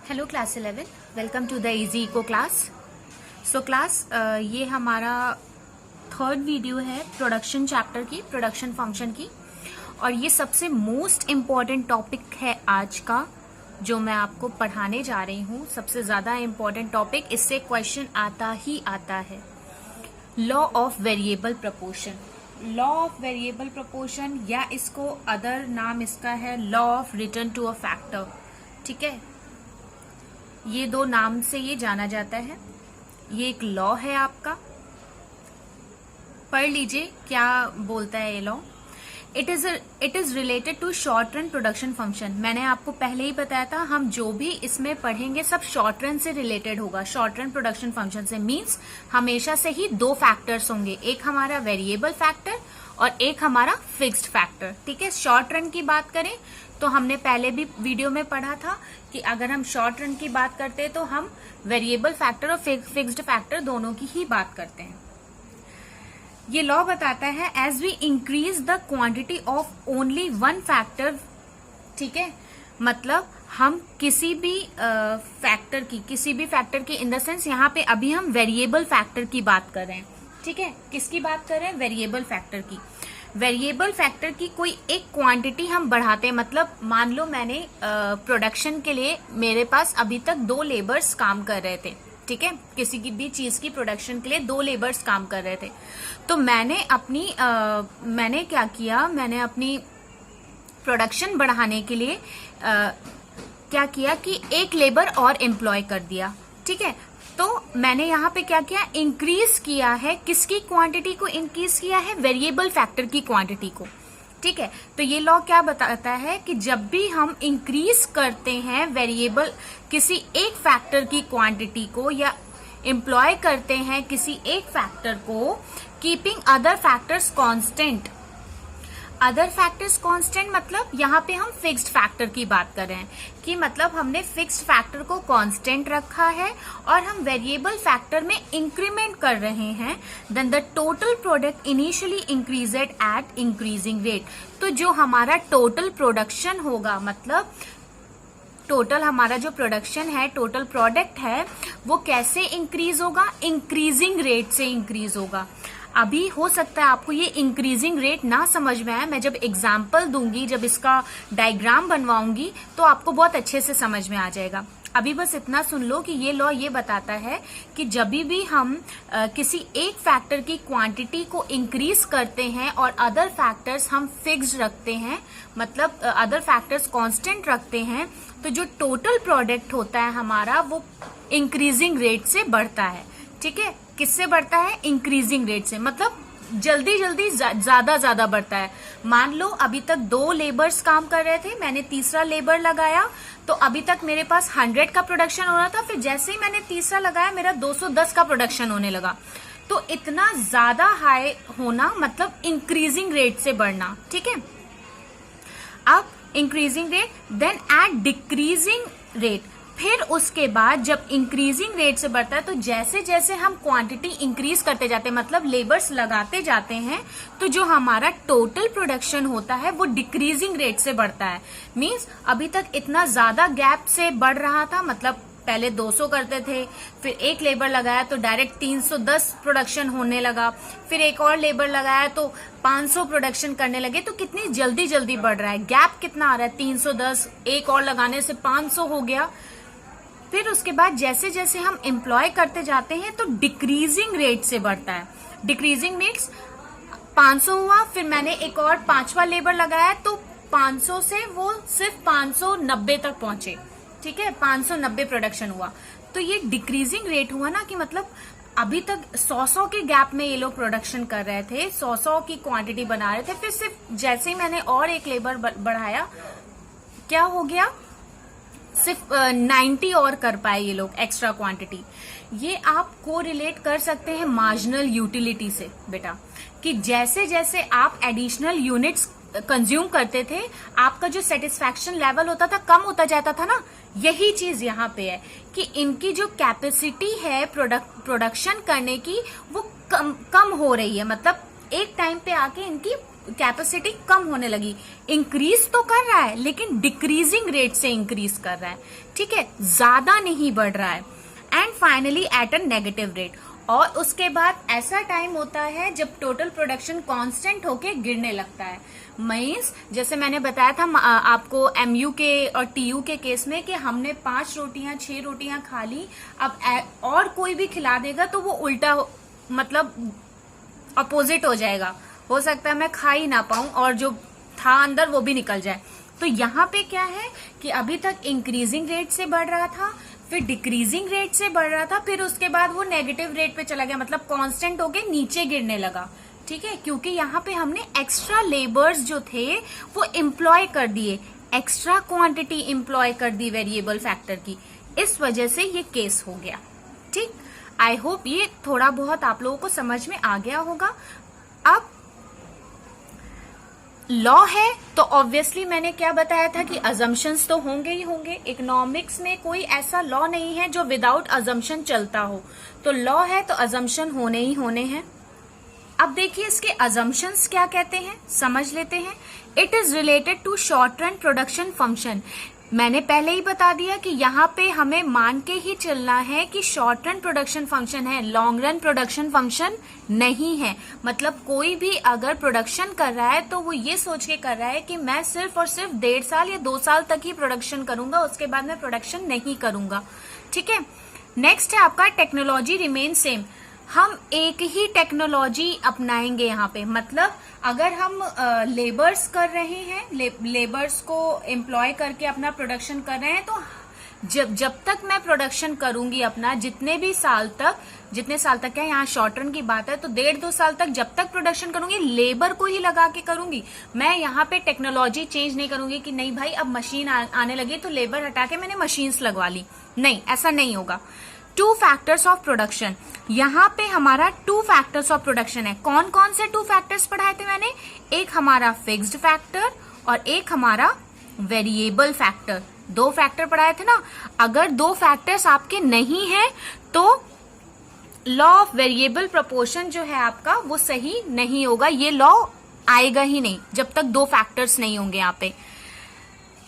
Hello class 11, welcome to the easy eco class. So class ये हमारा third video है production chapter की, production function की, और ये सबसे मोस्ट इम्पॉर्टेंट टॉपिक है आज का जो मैं आपको पढ़ाने जा रही हूँ। सबसे ज्यादा इम्पॉर्टेंट टॉपिक, इससे क्वेश्चन आता ही आता है। Law of variable proportion. Law of variable proportion या इसको अदर नाम इसका है law of return to a factor. ठीक है, ये दो नाम से ये जाना जाता है। ये एक लॉ है आपका, पढ़ लीजिए क्या बोलता है ये law. It is related to short run production function. मैंने आपको पहले ही बताया था, हम जो भी इसमें पढ़ेंगे सब शॉर्ट रन से रिलेटेड होगा। शॉर्ट रन प्रोडक्शन फंक्शन से मीन्स हमेशा से ही दो फैक्टर्स होंगे, एक हमारा वेरिएबल फैक्टर और एक हमारा फिक्स्ड फैक्टर। ठीक है, शॉर्ट रन की बात करें तो हमने पहले भी वीडियो में पढ़ा था कि अगर हम शॉर्ट रन की बात करते हैं तो हम वेरिएबल फैक्टर और फिक्स्ड फैक्टर दोनों की ही बात करते हैं। ये लॉ बताता है as we increase the quantity of only one factor. ठीक है, मतलब हम किसी भी फैक्टर की इन द सेंस यहाँ पे अभी हम वेरिएबल फैक्टर की बात कर रहे हैं। ठीक है, किसकी बात कर रहे हैं? वेरिएबल फैक्टर की। वेरिएबल फैक्टर की कोई एक क्वांटिटी हम बढ़ाते हैं, मतलब मान लो मैंने प्रोडक्शन के लिए मेरे पास अभी तक 2 लेबर्स काम कर रहे थे। ठीक है, किसी की भी चीज की प्रोडक्शन के लिए 2 लेबर्स काम कर रहे थे। तो मैंने क्या किया, मैंने अपनी प्रोडक्शन बढ़ाने के लिए क्या किया कि 1 लेबर और एम्प्लॉय कर दिया। ठीक है, तो मैंने यहाँ पे क्या किया, इंक्रीज किया है। किसकी क्वांटिटी को इंक्रीज किया है? वेरिएबल फैक्टर की क्वांटिटी को। ठीक है, तो ये लॉ क्या बताता है कि जब भी हम इंक्रीज करते हैं वेरिएबल किसी एक फैक्टर की क्वांटिटी को या एम्प्लॉय करते हैं किसी एक फैक्टर को, keeping other factors constant. Other factors constant मतलब यहाँ पे हम फिक्स्ड फैक्टर की बात कर रहे हैं कि मतलब हमने फिक्स्ड फैक्टर को कांस्टेंट रखा है और हम वेरिएबल फैक्टर में इंक्रीमेंट कर रहे हैं। Then the total product initially increased at increasing rate. तो जो हमारा टोटल प्रोडक्शन होगा, मतलब टोटल हमारा जो प्रोडक्शन है, टोटल प्रोडक्ट है, वो कैसे इंक्रीज होगा? इंक्रीजिंग रेट से इंक्रीज होगा। अभी हो सकता है आपको ये इंक्रीजिंग रेट ना समझ में आए, मैं जब एग्जाम्पल दूंगी, जब इसका डायग्राम बनवाऊंगी तो आपको बहुत अच्छे से समझ में आ जाएगा। अभी बस इतना सुन लो कि ये लॉ ये बताता है कि जब भी हम किसी एक फैक्टर की क्वांटिटी को इंक्रीज करते हैं और अदर फैक्टर्स हम फिक्स्ड रखते हैं, मतलब अदर फैक्टर्स कांस्टेंट रखते हैं, तो जो टोटल प्रोडक्ट होता है हमारा वो इंक्रीजिंग रेट से बढ़ता है। ठीक है, किससे बढ़ता है? इंक्रीजिंग रेट से, मतलब जल्दी ज्यादा बढ़ता है। मान लो अभी तक 2 लेबर्स काम कर रहे थे, मैंने तीसरा लेबर लगाया तो अभी तक मेरे पास 100 का प्रोडक्शन हो रहा था, फिर जैसे ही मैंने तीसरा लगाया मेरा 210 का प्रोडक्शन होने लगा। तो इतना ज्यादा हाई होना मतलब इंक्रीजिंग रेट से बढ़ना। ठीक है, अब increasing rate, then at decreasing rate. फिर उसके बाद जब इंक्रीजिंग रेट से बढ़ता है तो जैसे जैसे हम क्वांटिटी इंक्रीज करते जाते हैं, मतलब लेबर्स लगाते जाते हैं, तो जो हमारा टोटल प्रोडक्शन होता है वो डिक्रीजिंग रेट से बढ़ता है। मींस अभी तक इतना ज्यादा गैप से बढ़ रहा था, मतलब पहले 200 करते थे, फिर 1 लेबर लगाया तो डायरेक्ट 310 प्रोडक्शन होने लगा, फिर एक और लेबर लगाया तो 500 प्रोडक्शन करने लगे। तो कितनी जल्दी बढ़ रहा है, गैप कितना आ रहा है? 310, एक और लगाने से 500 हो गया। फिर उसके बाद जैसे जैसे हम एम्प्लॉय करते जाते हैं तो डिक्रीजिंग रेट से बढ़ता है। डिक्रीजिंग मीन्स 500 हुआ, फिर मैंने एक और 5वां लेबर लगाया तो 500 से वो सिर्फ 590 तक पहुंचे। ठीक है, 590 प्रोडक्शन हुआ। तो ये डिक्रीजिंग रेट हुआ ना, कि मतलब अभी तक 100 के गैप में ये लोग प्रोडक्शन कर रहे थे, 100 की क्वांटिटी बना रहे थे, फिर सिर्फ जैसे ही मैंने और एक लेबर बढ़ाया, क्या हो गया? सिर्फ 90 और कर पाए ये लोग एक्स्ट्रा क्वांटिटी। ये आप को रिलेट कर सकते हैं मार्जिनल यूटिलिटी से बेटा, कि जैसे जैसे आप एडिशनल यूनिट्स कंज्यूम करते थे आपका जो सेटिस्फैक्शन लेवल होता था कम होता जाता था ना। यही चीज यहाँ पे है कि इनकी जो कैपेसिटी है प्रोडक्शन करने की वो कम हो रही है, मतलब एक टाइम पे आके इनकी कैपेसिटी कम होने लगी। इंक्रीज तो कर रहा है लेकिन डिक्रीजिंग रेट से इंक्रीज कर रहा है, ठीक है, ज्यादा नहीं बढ़ रहा है। And finally at a negative rate. और उसके बाद ऐसा टाइम होता है जब टोटल प्रोडक्शन कांस्टेंट होके गिरने लगता है। मीन्स जैसे मैंने बताया था आपको एमयू के और टीयू के केस में कि हमने 5 रोटियां 6 रोटियां खा ली, अब और कोई भी खिला देगा तो वो उल्टा मतलब अपोजिट हो जाएगा, हो सकता है मैं खा ही ना पाऊं और जो था अंदर वो भी निकल जाए। तो यहाँ पे क्या है कि अभी तक इंक्रीजिंग रेट से बढ़ रहा था, फिर डिक्रीजिंग रेट से बढ़ रहा था, फिर उसके बाद वो नेगेटिव रेट पे चला गया, मतलब कांस्टेंट होके नीचे गिरने लगा, ठीक है, क्योंकि यहाँ पे हमने एक्स्ट्रा लेबर्स जो थे वो एम्प्लॉय कर दिए, एक्स्ट्रा क्वांटिटी एम्प्लॉय कर दी वेरिएबल फैक्टर की, इस वजह से ये केस हो गया। ठीक, आई होप ये थोड़ा बहुत आप लोगों को समझ में आ गया होगा। अब लॉ है तो ऑब्वियसली मैंने क्या बताया था कि अजम्पशंस तो होंगे ही होंगे। इकोनॉमिक्स में कोई ऐसा लॉ नहीं है जो विदाउट अजम्पशन चलता हो, तो लॉ है तो अजम्पशन होने ही होने हैं। अब देखिए इसके अजम्पशंस क्या कहते हैं, समझ लेते हैं। It is related to short run production function. मैंने पहले ही बता दिया कि यहाँ पे हमें मान के ही चलना है कि शॉर्ट रन प्रोडक्शन फंक्शन है, लॉन्ग रन प्रोडक्शन फंक्शन नहीं है। मतलब कोई भी अगर प्रोडक्शन कर रहा है तो वो ये सोच के कर रहा है कि मैं सिर्फ और सिर्फ 1.5 साल या 2 साल तक ही प्रोडक्शन करूंगा, उसके बाद मैं प्रोडक्शन नहीं करूंगा। ठीक है, नेक्स्ट है आपका टेक्नोलॉजी रिमेन सेम। हम एक ही टेक्नोलॉजी अपनाएंगे यहाँ पे। मतलब अगर हम लेबर्स कर रहे हैं, लेबर्स को एम्प्लॉय करके अपना प्रोडक्शन कर रहे हैं, तो जब तक मैं प्रोडक्शन करूंगी अपना, जितने साल तक क्या यहाँ शॉर्ट रन की बात है, तो 1.5-2 साल तक जब तक प्रोडक्शन करूंगी लेबर को ही लगा के करूंगी। मैं यहाँ पे टेक्नोलॉजी चेंज नहीं करूंगी कि नहीं भाई अब मशीन आने लगी तो लेबर हटा के मैंने मशीन्स लगवा ली, नहीं, ऐसा नहीं होगा। 2 फैक्टर्स ऑफ प्रोडक्शन, यहाँ पे हमारा 2 फैक्टर्स ऑफ प्रोडक्शन है। कौन कौन से 2 फैक्टर्स पढ़ाए थे मैंने? एक हमारा फिक्स्ड फैक्टर और एक हमारा वेरिएबल फैक्टर। 2 फैक्टर पढ़ाए थे ना। अगर 2 फैक्टर्स आपके नहीं है तो लॉ ऑफ वेरिएबल प्रोपोर्शन जो है आपका वो सही नहीं होगा, ये लॉ आएगा ही नहीं जब तक 2 फैक्टर्स नहीं होंगे यहाँ पे।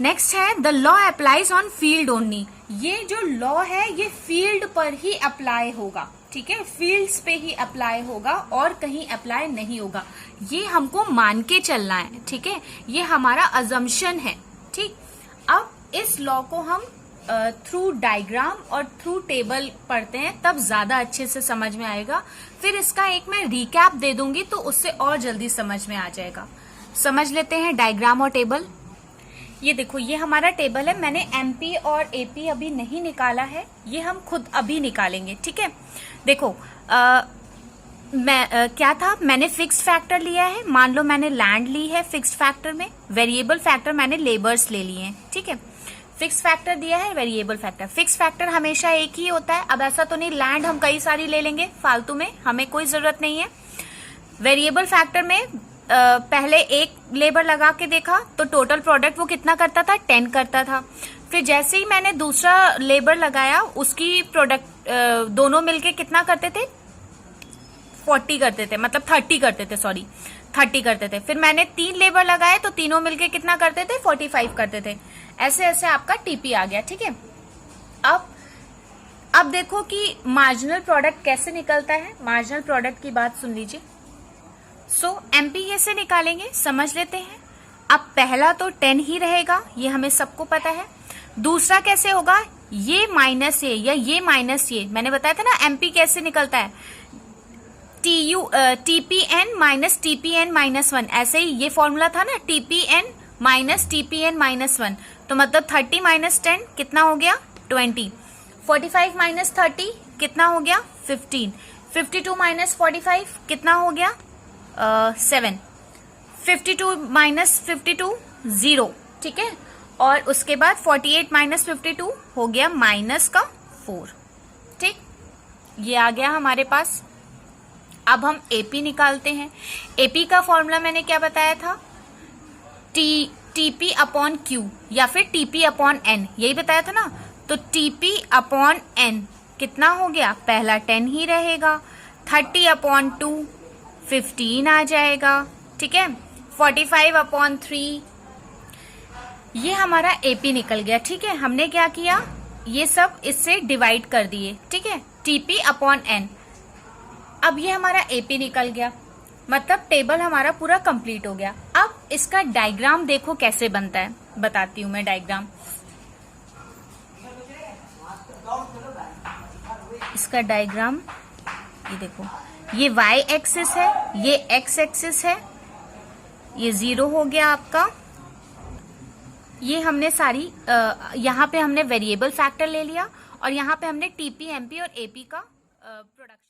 नेक्स्ट है the law applies on field only. ये जो लॉ है ये फील्ड पर ही अप्लाई होगा, ठीक है, फील्ड्स पे ही अप्लाई होगा और कहीं अप्लाई नहीं होगा। ये हमको मान के चलना है, ठीक है, ये हमारा अजम्पशन है। ठीक, अब इस लॉ को हम थ्रू डायग्राम और थ्रू टेबल पढ़ते हैं तब ज्यादा अच्छे से समझ में आएगा। फिर इसका एक मैं रिकैप दे दूंगी तो उससे और जल्दी समझ में आ जाएगा। समझ लेते हैं डायग्राम और टेबल। ये देखो, ये हमारा टेबल है। मैंने एमपी और एपी अभी नहीं निकाला है, ये हम खुद अभी निकालेंगे। ठीक है, देखो क्या था, मैंने फिक्स्ड फैक्टर लिया है। मान लो मैंने लैंड ली है फिक्स्ड फैक्टर में, वेरिएबल फैक्टर मैंने लेबर्स ले लिए हैं। ठीक है, फिक्स फैक्टर दिया है, वेरिएबल फैक्टर। फिक्स फैक्टर हमेशा एक ही होता है। अब ऐसा तो नहीं लैंड हम कई सारी ले लेंगे फालतू में, हमें कोई जरूरत नहीं है। वेरिएबल फैक्टर में पहले एक लेबर लगा के देखा तो टोटल प्रोडक्ट वो कितना करता था, 10 करता था। फिर जैसे ही मैंने दूसरा लेबर लगाया उसकी प्रोडक्ट दोनों मिलके कितना करते थे, 40 करते थे, मतलब 30 करते थे, सॉरी 30 करते थे। फिर मैंने 3 लेबर लगाए तो तीनों मिलके कितना करते थे, 45 करते थे। ऐसे ऐसे आपका टीपी आ गया। ठीक है, अब देखो कि मार्जिनल प्रोडक्ट कैसे निकलता है। मार्जिनल प्रोडक्ट की बात सुन लीजिए। एमपी कैसे निकालेंगे समझ लेते हैं। अब पहला तो 10 ही रहेगा, ये हमें सबको पता है। दूसरा कैसे होगा, ये माइनस ये या ये माइनस ये। मैंने बताया था ना एमपी कैसे निकलता है, टीपीएन माइनस टीपीएन माइनस 1। ऐसे ही ये फॉर्मूला था ना, टीपीएन माइनस टीपीएन माइनस 1। तो मतलब 30 माइनस 10 कितना हो गया, 20। 45 माइनस 30 कितना हो गया, 15। 52 माइनस 45 कितना हो गया, 7। 52 माइनस 52 0। ठीक है, और उसके बाद 48 माइनस 52 हो गया माइनस का 4। ठीक, ये आ गया हमारे पास। अब हम एपी निकालते हैं। एपी का फॉर्मूला मैंने क्या बताया था, टीपी अपॉन क्यू या फिर टीपी अपॉन एन, यही बताया था ना। तो टीपी अपॉन एन कितना हो गया, पहला 10 ही रहेगा। 30 अपॉन 2 15 आ जाएगा। ठीक है, 45/3 ये हमारा एपी निकल गया। ठीक है, हमने क्या किया, ये सब इससे डिवाइड कर दिए। ठीक है, TP/N। अब ये हमारा एपी निकल गया, मतलब टेबल हमारा पूरा कंप्लीट हो गया। अब इसका डायग्राम देखो कैसे बनता है, बताती हूं मैं डायग्राम। इसका डायग्राम ये देखो, ये y एक्सिस है, ये x एक्सिस है, ये 0 हो गया आपका। ये हमने सारी यहाँ पे हमने वेरिएबल फैक्टर ले लिया और यहाँ पे हमने TP, MP और AP का प्रोडक्शन